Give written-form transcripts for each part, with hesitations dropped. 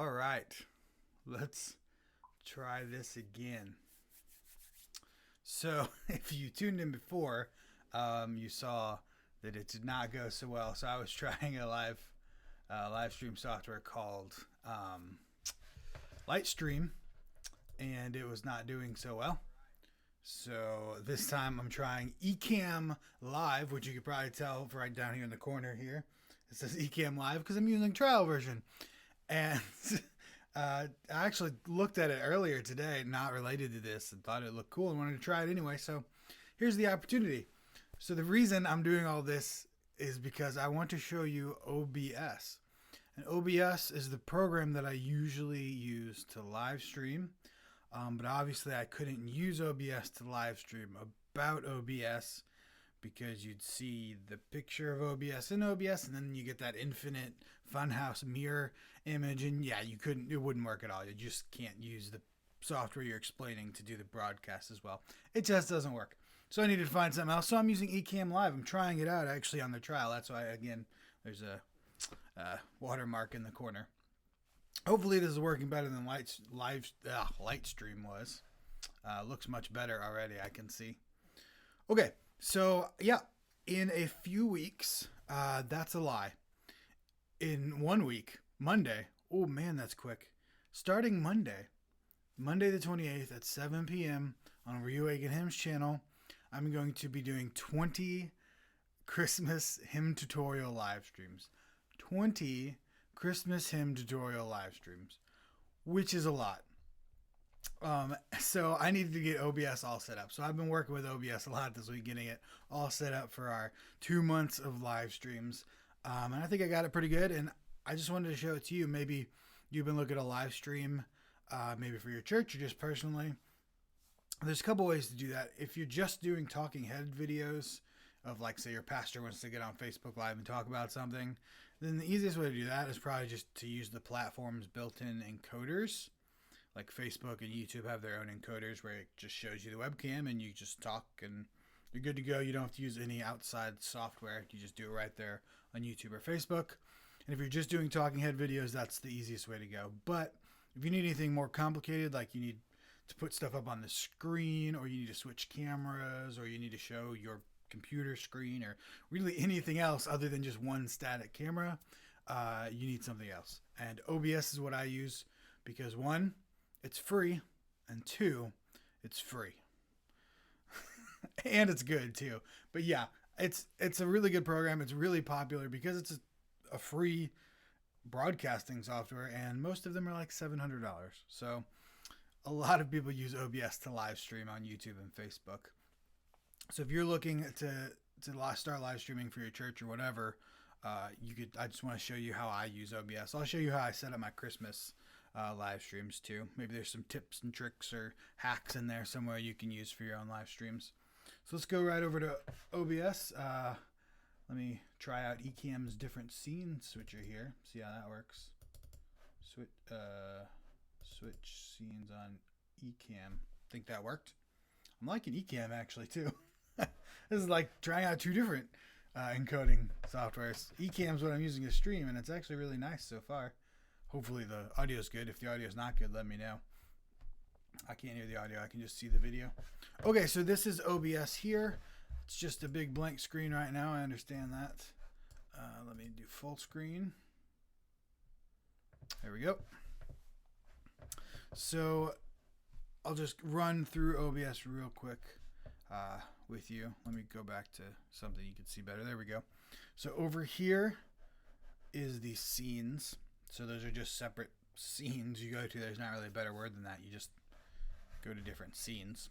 All right, let's try this again. So, if you tuned in before, you saw that it did not go so well. So I was trying a live stream software called Lightstream, and it was not doing so well. So this time I'm trying Ecamm Live, which you could probably tell right down here in the corner here. It says Ecamm Live because I'm using trial version. And I actually looked at it earlier today, not related to this, and thought it looked cool and wanted to try it anyway. So here's the opportunity. So the reason I'm doing all this is because I want to show you OBS. And OBS is the program that I usually use to live stream. But obviously I couldn't use OBS to live stream about OBS because you'd see the picture of OBS in OBS and then you get that infinite funhouse mirror image, and yeah, it wouldn't work at all. You just can't use the software you're explaining to do the broadcast as well. It just doesn't work. So I needed to find something else. So I'm using Ecamm Live. I'm trying it out actually on the trial. That's why, again, there's a watermark in the corner. Hopefully this is working better than Lightstream was. Looks much better already, I can see. Okay, so yeah, in a few weeks, that's a lie. In 1 week, Monday, oh man, that's quick. Starting Monday the 28th at 7 p.m. on REAWAKEN Hymns channel, I'm going to be doing 20 Christmas hymn tutorial live streams. 20 Christmas hymn tutorial live streams, which is a lot. So I needed to get OBS all set up. So I've been working with OBS a lot this week, getting it all set up for our 2 months of live streams. And I think I got it pretty good. And I just wanted to show it to you. Maybe you've been looking at a live stream, maybe for your church or just personally. There's a couple ways to do that. If you're just doing talking head videos of, like, say your pastor wants to get on Facebook Live and talk about something, then the easiest way to do that is probably just to use the platform's built-in encoders. Like Facebook and YouTube have their own encoders where it just shows you the webcam and you just talk and you're good to go. You don't have to use any outside software. You just do it right there on YouTube or Facebook. And if you're just doing talking head videos, that's the easiest way to go. But if you need anything more complicated, like you need to put stuff up on the screen, or you need to switch cameras, or you need to show your computer screen, or really anything else other than just one static camera, you need something else. And OBS is what I use because, one, it's free, and two, it's free. And it's good too. But yeah, it's a really good program. It's really popular because it's a free broadcasting software, and most of them are like $700. So a lot of people use OBS to live stream on YouTube and Facebook. So if you're looking to start live streaming for your church or whatever, I just want to show you how I use OBS. I'll show you how I set up my Christmas live streams too. Maybe there's some tips and tricks or hacks in there somewhere you can use for your own live streams. So let's go right over to OBS. Let me try out Ecamm's different scene switcher here. See how that works. Switch scenes on Ecamm. Think that worked. I'm liking Ecamm actually too. This is like trying out two different encoding softwares. Ecamm's what I'm using to stream, and it's actually really nice so far. Hopefully the audio is good. If the audio is not good, let me know. I can't hear the audio. I can just see the video. Okay, so this is OBS here. It's just a big blank screen right now. I understand that. Let me do full screen. There we go. So I'll just run through OBS real quick with you. Let me go back to something you can see better. There we go. So over here is the scenes. So those are just separate scenes you go to. There's not really a better word than that. You just go to different scenes.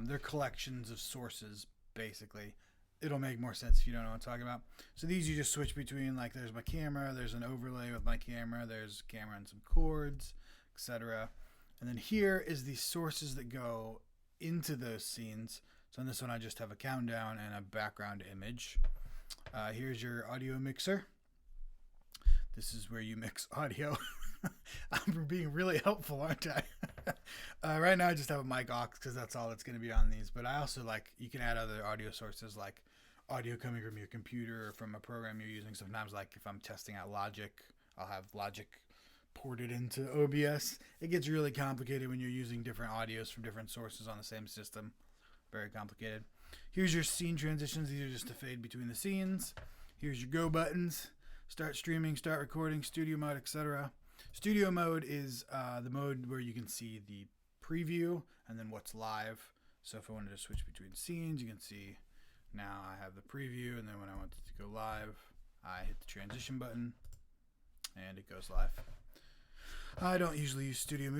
They're collections of sources, basically. It'll make more sense if you don't know what I'm talking about. So these you just switch between, like there's my camera, there's an overlay with my camera, there's camera and some chords, etc. And then here is the sources that go into those scenes. So on this one I just have a countdown and a background image. Here's your audio mixer. This is where you mix audio. I'm being really helpful, aren't I? Right now I just have a mic aux because that's all that's going to be on these. But I also you can add other audio sources like audio coming from your computer or from a program you're using. Sometimes like if I'm testing out Logic, I'll have Logic ported into OBS. It gets really complicated when you're using different audios from different sources on the same system. Very complicated. Here's your scene transitions. These are just to fade between the scenes. Here's your go buttons. Start streaming, start recording, studio mode, etc. Studio mode is the mode where you can see the preview and then what's live. So if I wanted to switch between scenes, you can see now I have the preview, and then when I want it to go live, I hit the transition button and it goes live. I don't usually use studio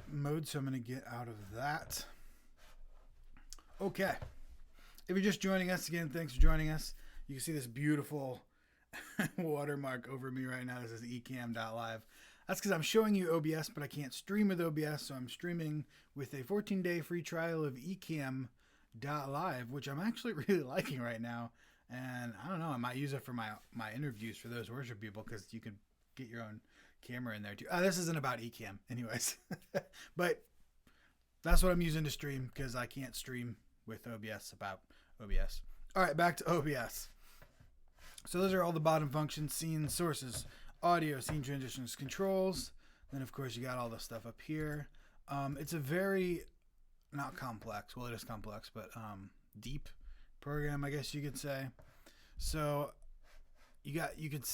mode, so I'm going to get out of that. Okay. If you're just joining us, again, thanks for joining us. You can see this beautiful watermark over me right now. This is ecam.live. That's because I'm showing you OBS, but I can't stream with OBS, so I'm streaming with a 14-day free trial of ecam.live, which I'm actually really liking right now. And I don't know, I might use it for my interviews for those worship people, because you can get your own camera in there too. This isn't about Ecamm anyways. But that's what I'm using to stream, because I can't stream with OBS about OBS. All right, back to OBS. So those are all the bottom functions: scene, sources, audio, scene transitions, controls. Then of course you got all the stuff up here. It's a very, not complex, well it is complex, but deep program, I guess you could say. So you could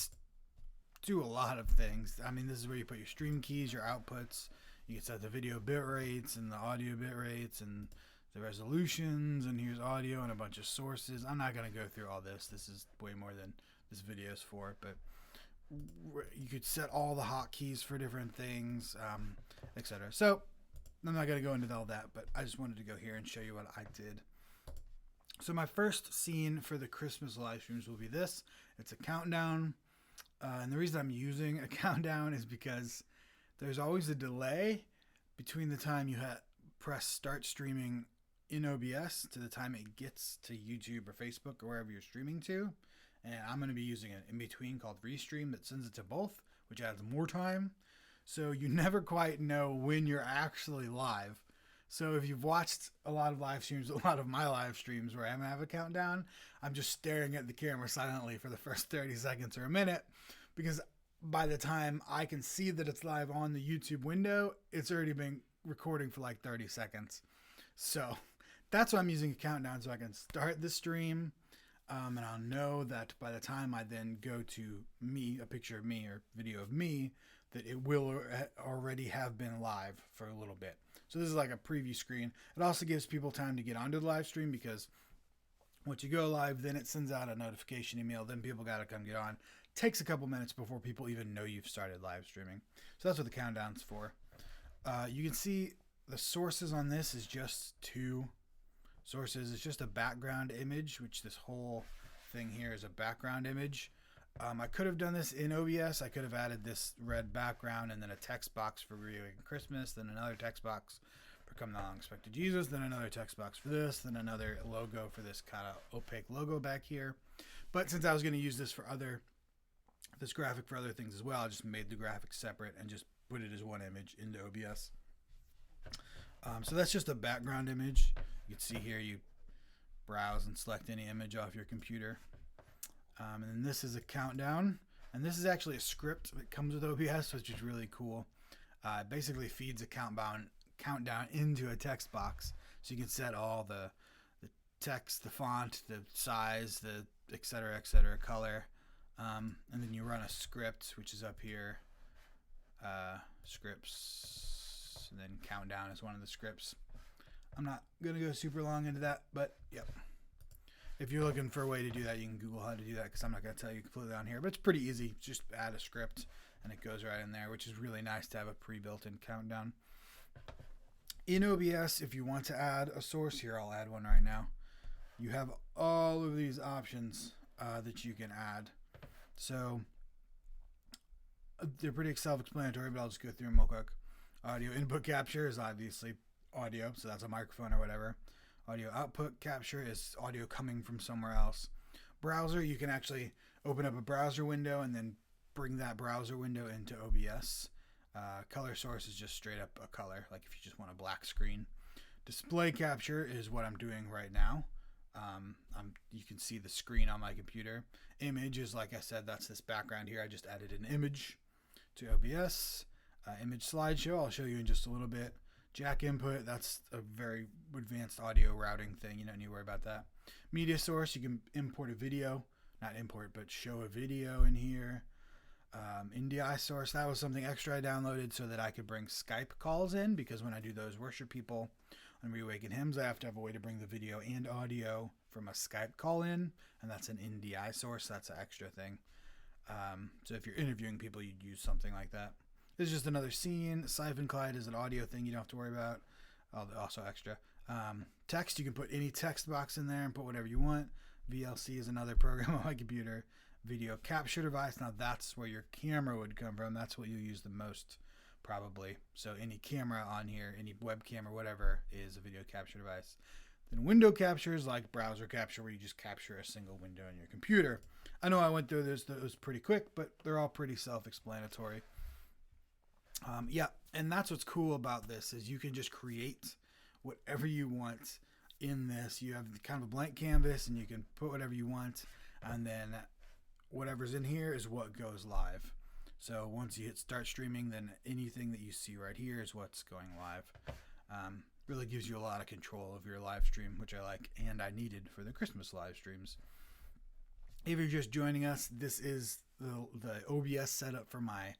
do a lot of things. I mean, this is where you put your stream keys, your outputs. You can set the video bit rates and the audio bit rates and the resolutions, and here's audio and a bunch of sources. I'm not going to go through all this. This is way more than this video is for, but you could set all the hotkeys for different things, etc. So I'm not going to go into all that, but I just wanted to go here and show you what I did. So my first scene for the Christmas live streams will be this. It's a countdown. And the reason I'm using a countdown is because there's always a delay between the time you press start streaming in OBS to the time it gets to YouTube or Facebook or wherever you're streaming to. And I'm going to be using an in-between called Restream that sends it to both, which adds more time. So you never quite know when you're actually live. So if you've watched a lot of live streams, a lot of my live streams where I have a countdown, I'm just staring at the camera silently for the first 30 seconds or a minute, because by the time I can see that it's live on the YouTube window, it's already been recording for like 30 seconds. So that's why I'm using a countdown, so I can start the stream, and I'll know that by the time I then go to me, a picture of me or video of me, that it will already have been live for a little bit. So this is like a preview screen. It also gives people time to get onto the live stream, because once you go live, then it sends out a notification email. Then people got to come get on. Takes a couple minutes before people even know you've started live streaming. So that's what the countdown's for. You can see the sources on this is just 2 sources. It's just a background image, which this whole thing here is a background image. I could have done this in OBS. I could have added this red background and then a text box for REAWAKEN Christmas, then another text box for Come Thou Long Expected Jesus, then another text box for this, then another logo for this kind of opaque logo back here. But since I was going to use this for this graphic for other things as well, I just made the graphic separate and just put it as one image into OBS. So that's just a background image. You can see here, you browse and select any image off your computer. And then this is a countdown, and this is actually a script that comes with OBS, which is really cool. It basically feeds a countdown into a text box, so you can set all the text, the font, the size, the etc., color, and then you run a script, which is up here. Scripts, and then countdown is one of the scripts. I'm not gonna go super long into that, but yep. If you're looking for a way to do that, you can Google how to do that, because I'm not going to tell you completely on here. But it's pretty easy. Just add a script, and it goes right in there, which is really nice to have a pre-built-in countdown. In OBS, if you want to add a source, here I'll add one right now. You have all of these options that you can add. So they're pretty self-explanatory, but I'll just go through them real quick. Audio input capture is obviously audio, so that's a microphone or whatever. Audio output capture is audio coming from somewhere else. Browser, you can actually open up a browser window and then bring that browser window into OBS. Color source is just straight up a color, like if you just want a black screen. Display capture is what I'm doing right now. You can see the screen on my computer. Image is, like I said, that's this background here. I just added an image to OBS. image slideshow, I'll show you in just a little bit. Jack input, that's a very advanced audio routing thing. You don't need to worry about that. Media source, you can import a video. Not import, but show a video in here. NDI source, that was something extra I downloaded so that I could bring Skype calls in, because when I do those worship people on Reawaken Hymns, I have to have a way to bring the video and audio from a Skype call in, and that's an NDI source. That's an extra thing. So if you're interviewing people, you'd use something like that. This is just another scene. Siphon Clyde is an audio thing you don't have to worry about. Also extra. Text, you can put any text box in there and put whatever you want. VLC is another program on my computer. Video capture device, now that's where your camera would come from. That's what you use the most probably. So any camera on here, any webcam or whatever, is a video capture device. Then window capture is like browser capture, where you just capture a single window on your computer. I know I went through those pretty quick, but they're all pretty self-explanatory. Yeah, and that's what's cool about this, is you can just create whatever you want in this. You have kind of a blank canvas, and you can put whatever you want, and then whatever's in here is what goes live. So once you hit start streaming, then anything that you see right here is what's going live. Really gives you a lot of control of your live stream, which I like and I needed for the Christmas live streams. If you're just joining us, this is the OBS setup for my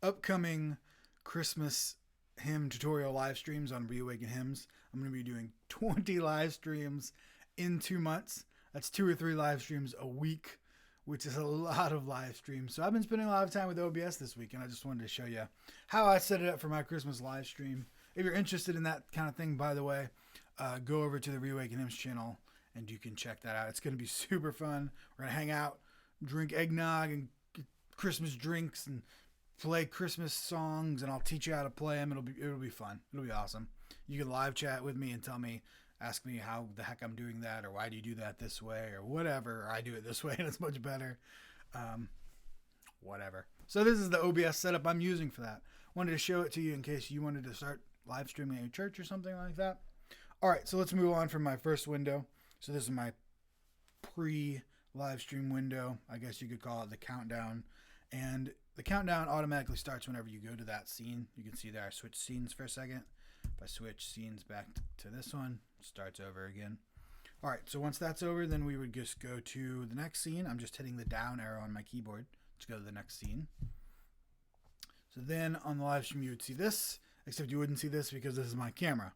upcoming Christmas hymn tutorial live streams on Reawaken Hymns. I'm going to be doing 20 live streams in 2 months. That's 2 or 3 live streams a week, which is a lot of live streams. So I've been spending a lot of time with OBS this week, and I just wanted to show you how I set it up for my Christmas live stream. If you're interested in that kind of thing, by the way, go over to the Reawaken Hymns channel, and you can check that out. It's going to be super fun. We're going to hang out, drink eggnog and Christmas drinks, and play Christmas songs, and I'll teach you how to play them. It'll be fun. It'll be awesome. You can live chat with me and ask me how the heck I'm doing that, or why do you do that this way, or whatever. Or I do it this way and it's much better. Whatever. So this is the OBS setup I'm using for that. Wanted to show it to you in case you wanted to start live streaming at your church or something like that. All right, so let's move on from my first window. So this is my pre-live stream window. I guess you could call it the countdown. And the countdown automatically starts whenever you go to that scene. You can see there I switched scenes for a second. If I switch scenes back to this one, it starts over again. All right, so once that's over, then we would just go to the next scene. I'm just hitting the down arrow on my keyboard to go to the next scene. So then on the live stream, you would see this, except you wouldn't see this because this is my camera.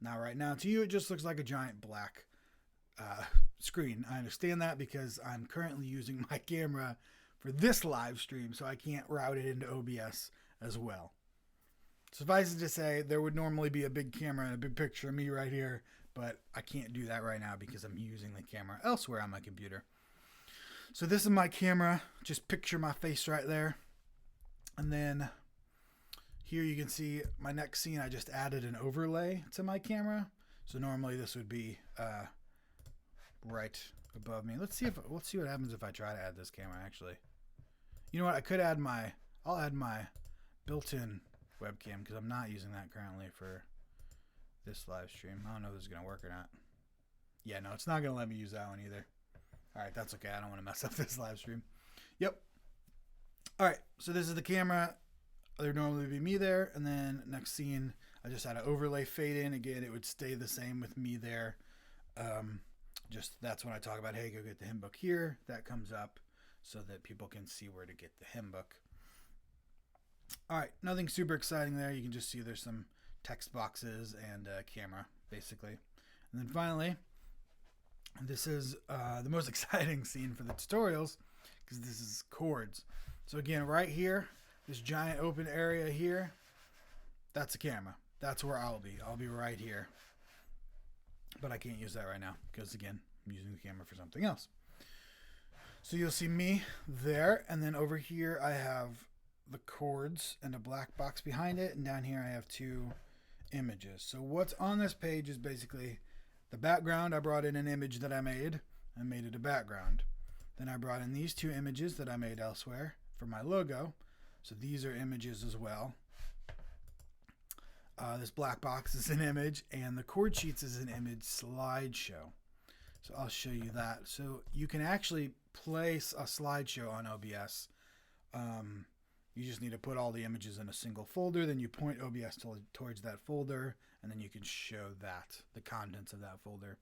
Now, right now, to you, it just looks like a giant black screen. I understand that because I'm currently using my camera for this live stream, so I can't route it into OBS as well. Suffice it to say, there would normally be a big camera and a big picture of me right here, but I can't do that right now because I'm using the camera elsewhere on my computer. So this is my camera. Just picture my face right there. And then here you can see my next scene. I just added an overlay to my camera. So normally this would be right above me. Let's see what happens if I try to add this camera actually. You know what? I'll add my built-in webcam because I'm not using that currently for this live stream. I don't know if this is going to work or not. Yeah, no, it's not going to let me use that one either. All right, that's okay. I don't want to mess up this live stream. Yep. All right, so this is the camera. There'd normally be me there, and then next scene, I just had an overlay fade in. Again, it would stay the same with me there. Just that's when I talk about, hey, go get the hymn book here. That comes up so that people can see where to get the hymn book. All right, nothing super exciting there. You can just see there's some text boxes and a camera, basically. And then finally, this is the most exciting scene for the tutorials because this is chords. So again, right here, this giant open area here, that's a camera. That's where I'll be. I'll be right here. But I can't use that right now because, again, I'm using the camera for something else. So you'll see me there, and then over here I have the chords and a black box behind it, and down here I have 2 images. So what's on this page is basically the background. I brought in an image that I made it a background. Then I brought in these 2 images that I made elsewhere for my logo. So these are images as well. This black box is an image, and the chord sheets is an image slideshow. So I'll show you that. So you can actually place a slideshow on OBS. You just need to put all the images in a single folder. Then you point OBS towards that folder, and then you can show the contents of that folder.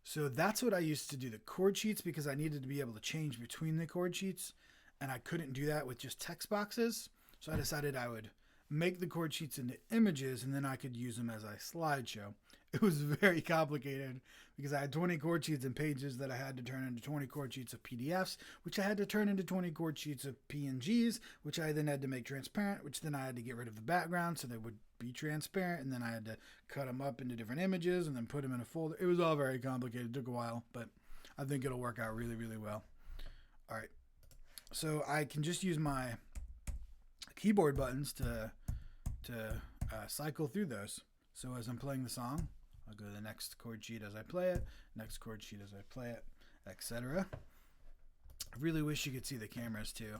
So that's what I used to do the chord sheets, because I needed to be able to change between the chord sheets, and I couldn't do that with just text boxes. So I decided I would make the chord sheets into images, and then I could use them as a slideshow. It was very complicated because I had 20 chord sheets and pages that I had to turn into 20 chord sheets of PDFs, which I had to turn into 20 chord sheets of PNGs, which I then had to make transparent, which then I had to get rid of the background so they would be transparent, and then I had to cut them up into different images and then put them in a folder. It was all very complicated. It took a while, but I think it'll work out really, really well. All right. So I can just use my keyboard buttons to cycle through those. So as I'm playing the song, I'll go to the next chord sheet as I play it, next chord sheet as I play it, etc. I really wish you could see the cameras too.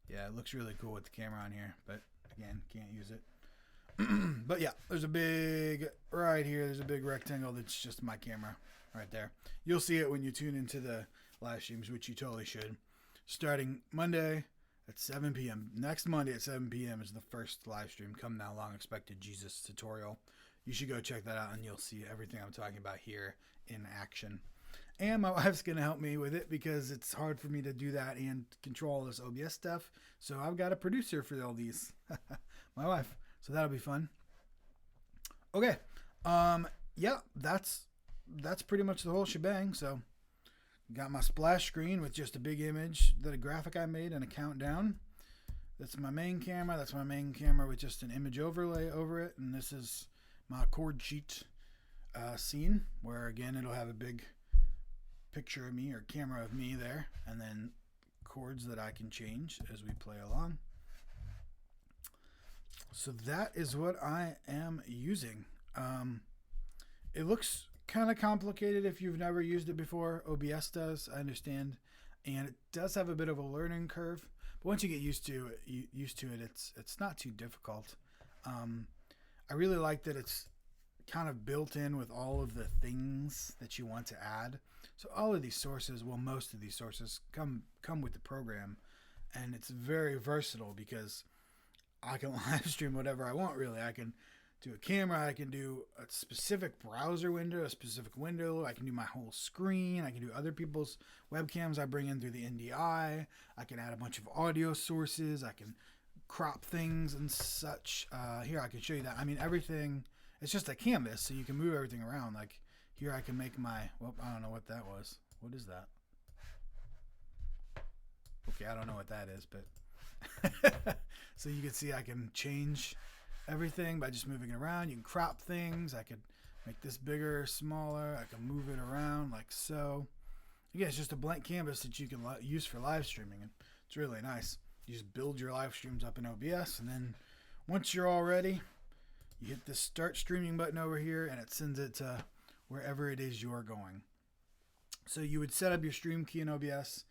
Yeah, it looks really cool with the camera on here, but again, can't use it. But yeah, there's a big, right here, there's a big rectangle that's just my camera right there. You'll see it when you tune into the live streams, which you totally should. Starting Monday at 7 p.m. Next Monday at 7 p.m. is the first live stream, Come Thou Long Expected Jesus tutorial. You should go check that out, and you'll see everything I'm talking about here in action. And my wife's going to help me with it because it's hard for me to do that and control all this OBS stuff. So I've got a producer for all these. My wife. So that'll be fun. Okay. Yeah, that's pretty much the whole shebang. So got my splash screen with just a big image, a graphic I made, and a countdown. That's my main camera. That's my main camera with just an image overlay over it. And this is my chord sheet scene, where again it'll have a big picture of me or camera of me there, and then chords that I can change as we play along. So that is what I am using. It looks kind of complicated if you've never used it before. OBS does, I understand, and it does have a bit of a learning curve. But once you get used to it, it's not too difficult. I really like that it's kind of built in with all of the things that you want to add. So all of these sources, well, most of these sources come with the program, and it's very versatile because I can live stream whatever I want, really. I can do a camera, I can do a specific browser window, a specific window, I can do my whole screen, I can do other people's webcams I bring in through the NDI, I can add a bunch of audio sources, I can crop things and such. Here I can show you that. I mean, everything, it's just a canvas, so you can move everything around. Like here I can make my, well, I don't know what that was. What is that? Okay, I don't know what that is, but so you can see I can change everything by just moving it around. You can crop things. I could make this bigger, smaller. I can move it around like so. Again, it's just a blank canvas that you can use for live streaming, and it's really nice. You just build your live streams up in OBS, and then once you're all ready, you hit the start streaming button over here, and it sends it to wherever it is you're going. So you would set up your stream key in OBS,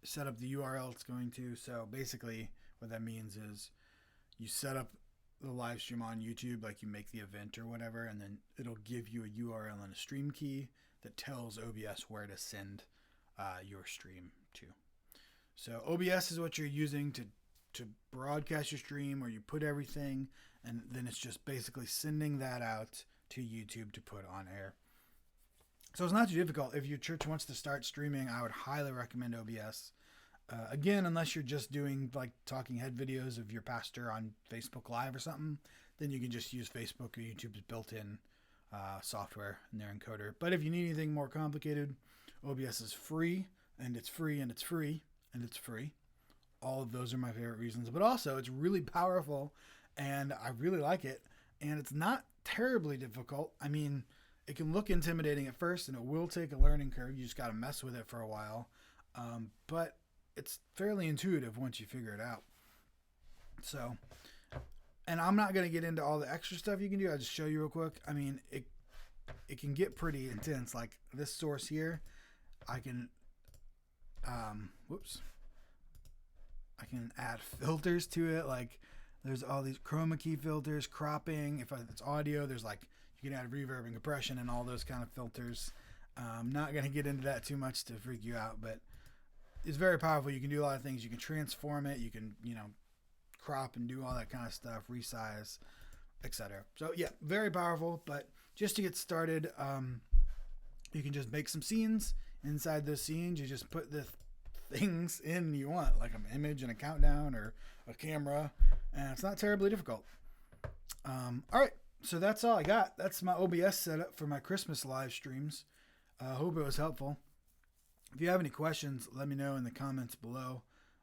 set up the URL it's going to. So basically what that means is you set up the live stream on YouTube, like you make the event or whatever, and then it'll give you a URL and a stream key that tells OBS where to send your stream to. So OBS is what you're using to broadcast your stream, or you put everything, and then it's just basically sending that out to YouTube to put on air. So it's not too difficult. If your church wants to start streaming, I would highly recommend OBS. Again, unless you're just doing like talking head videos of your pastor on Facebook Live or something, then you can just use Facebook or YouTube's built-in software in their encoder. But if you need anything more complicated, OBS is free, and it's free, and it's free, and it's free. All of those are my favorite reasons. But also, it's really powerful, and I really like it. And it's not terribly difficult. I mean, it can look intimidating at first, and it will take a learning curve. You just got to mess with it for a while. But it's fairly intuitive once you figure it out. So, and I'm not going to get into all the extra stuff you can do. I'll just show you real quick. I mean, it can get pretty intense. Like this source here, I can, I can add filters to it. Like there's all these chroma key filters, cropping. If it's audio, there's like, you can add reverb and compression and all those kind of filters. I'm not going to get into that too much to freak you out, but is very powerful. You can do a lot of things. You can transform it. You can, you know, crop and do all that kind of stuff, resize, etc. So yeah, very powerful. But just to get started, you can just make some scenes. Inside those scenes, you just put the things in you want, like an image and a countdown or a camera, and it's not terribly difficult. All right, so that's all I got. That's my OBS setup for my Christmas live streams. I hope it was helpful. If you have any questions, let me know in the comments below.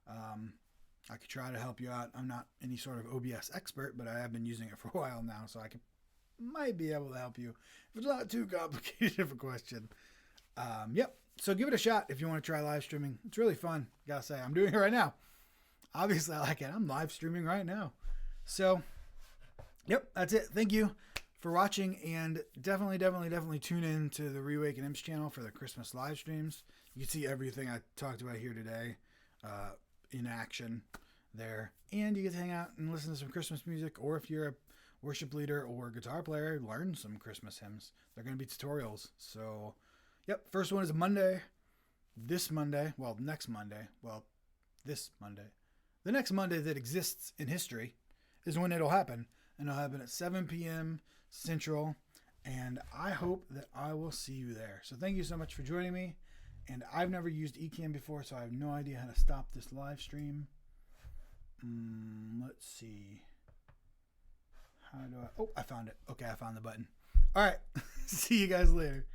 I could try to help you out. I'm not any sort of OBS expert, but I have been using it for a while now, so I might be able to help you if it's not too complicated of a question. Yep. So give it a shot if you want to try live streaming. It's really fun. Gotta say, I'm doing it right now. Obviously, I like it. I'm live streaming right now. So, yep, that's it. Thank you for watching, and definitely tune in to the REAWAKEN Imps channel for the Christmas live streams. You can see everything I talked about here today in action there, and you get to hang out and listen to some Christmas music, or if you're a worship leader or guitar player, learn some Christmas hymns. They're going to be tutorials. So, yep, first one is Monday. This Monday, well, next Monday, well, this Monday. The next Monday that exists in history is when it'll happen, and it'll happen at 7 p.m. Central, and I hope that I will see you there. So thank you so much for joining me, and I've never used Ecamm before, so I have no idea how to stop this live stream. Let's see. How do I... Oh, I found it. Okay, I found the button. All right. See you guys later.